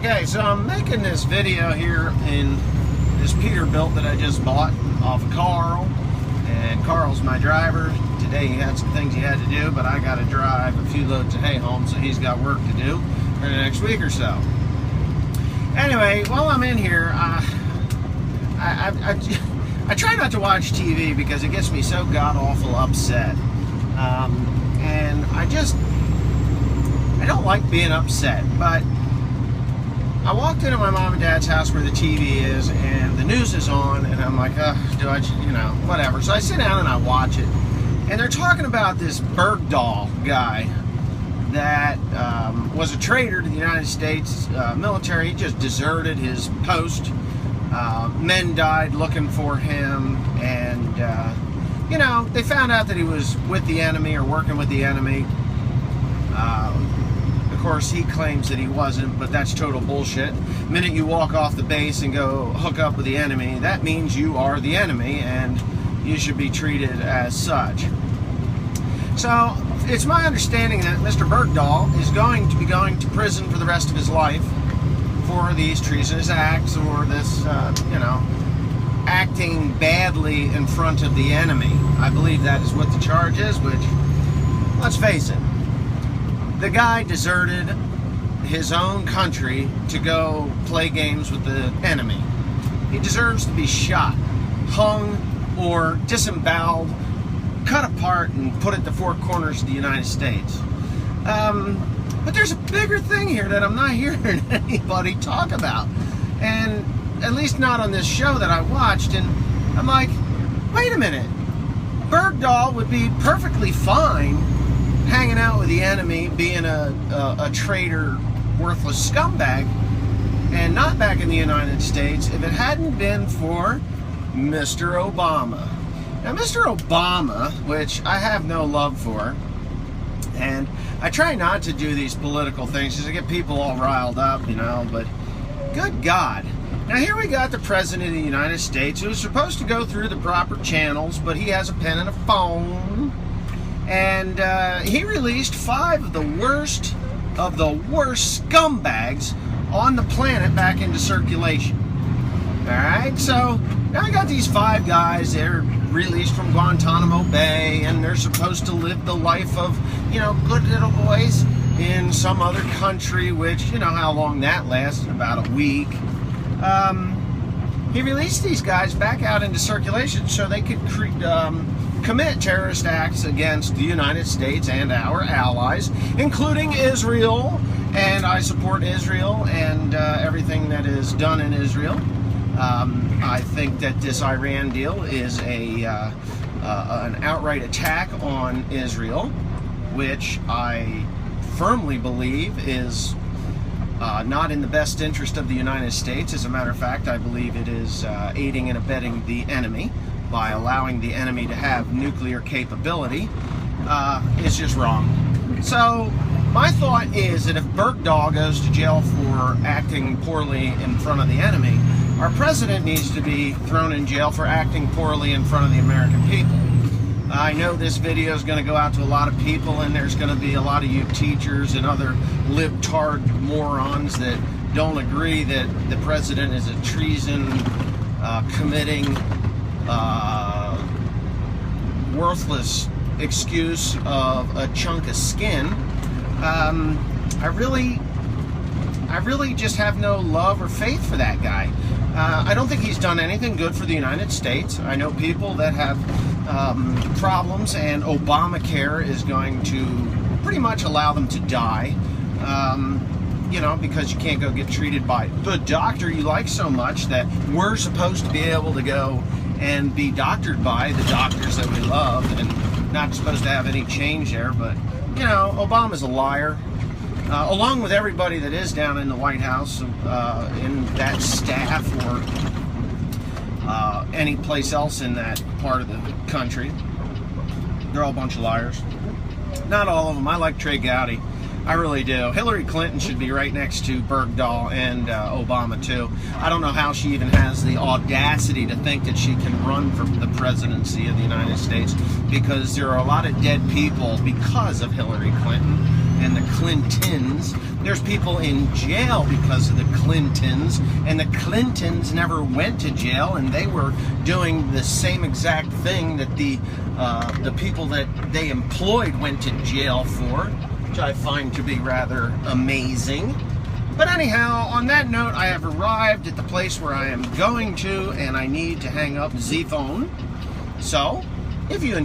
Okay, so I'm making this video here in this Peterbilt that I just bought off of Carl, and Carl's my driver. Today he had some things he had to do, but I got to drive a few loads of hay home, so he's got work to do for the next week or so. Anyway, while I'm in here, I try not to watch TV because it gets me so god-awful upset. And I don't like being upset, but I walked into my mom and dad's house where the TV is, and the news is on, and I'm like, whatever. So I sit down and I watch it, and they're talking about this Bergdahl guy that was a traitor to the United States military. He just deserted his post. Men died looking for him, and they found out that he was with the enemy or working with the enemy. Of course, he claims that he wasn't, but that's total bullshit. The minute you walk off the base and go hook up with the enemy, that means you are the enemy, and you should be treated as such. So, it's my understanding that Mr. Bergdahl is going to be going to prison for the rest of his life for these treasonous acts, or this, acting badly in front of the enemy. I believe that is what the charge is, which, let's face it, the guy deserted his own country to go play games with the enemy. He deserves to be shot, hung, or disemboweled, cut apart, and put at the four corners of the United States. But there's a bigger thing here that I'm not hearing anybody talk about. And at least not on this show that I watched. And I'm like, wait a minute. Bergdahl would be perfectly fine hanging out with the enemy, being a traitor, worthless scumbag, and not back in the United States if it hadn't been for Mr. Obama. Now, Mr. Obama, which I have no love for, and I try not to do these political things because I get people all riled up, but good God. Now, here we got the President of the United States who's supposed to go through the proper channels, but he has a pen and a phone. And he released 5 of the worst scumbags on the planet back into circulation. Alright, so now I got these 5 guys. They're released from Guantanamo Bay, and they're supposed to live the life of, good little boys in some other country, which, how long that lasted, about a week. He released these guys back out into circulation so they could commit terrorist acts against the United States and our allies, including Israel, and I support Israel and everything that is done in Israel. I think that this Iran deal is an outright attack on Israel, which I firmly believe is not in the best interest of the United States. As a matter of fact, I believe it is aiding and abetting the enemy by allowing the enemy to have nuclear capability. Is just wrong. So my thought is that if Bergdahl goes to jail for acting poorly in front of the enemy, our president needs to be thrown in jail for acting poorly in front of the American people. I know this video is going to go out to a lot of people, and there's going to be a lot of you teachers and other libtard morons that don't agree that the president is a treason committing worthless excuse of a chunk of skin. I really just have no love or faith for that guy. I don't think he's done anything good for the United States. I know people that have problems, and Obamacare is going to pretty much allow them to die, because you can't go get treated by the doctor you like so much that we're supposed to be able to go and be doctored by the doctors that we love, and not supposed to have any change there. But, Obama's a liar. Along with everybody that is down in the White House, in that staff, or any place else in that part of the country. They're all a bunch of liars. Not all of them. I like Trey Gowdy. I really do. Hillary Clinton should be right next to Bergdahl and Obama, too. I don't know how she even has the audacity to think that she can run for the presidency of the United States, because there are a lot of dead people because of Hillary Clinton. and the Clintons. There's people in jail because of the Clintons, and the Clintons never went to jail, and they were doing the same exact thing that the people that they employed went to jail for, which I find to be rather amazing. But anyhow, on that note, I have arrived at the place where I am going to, and I need to hang up the phone. So, if you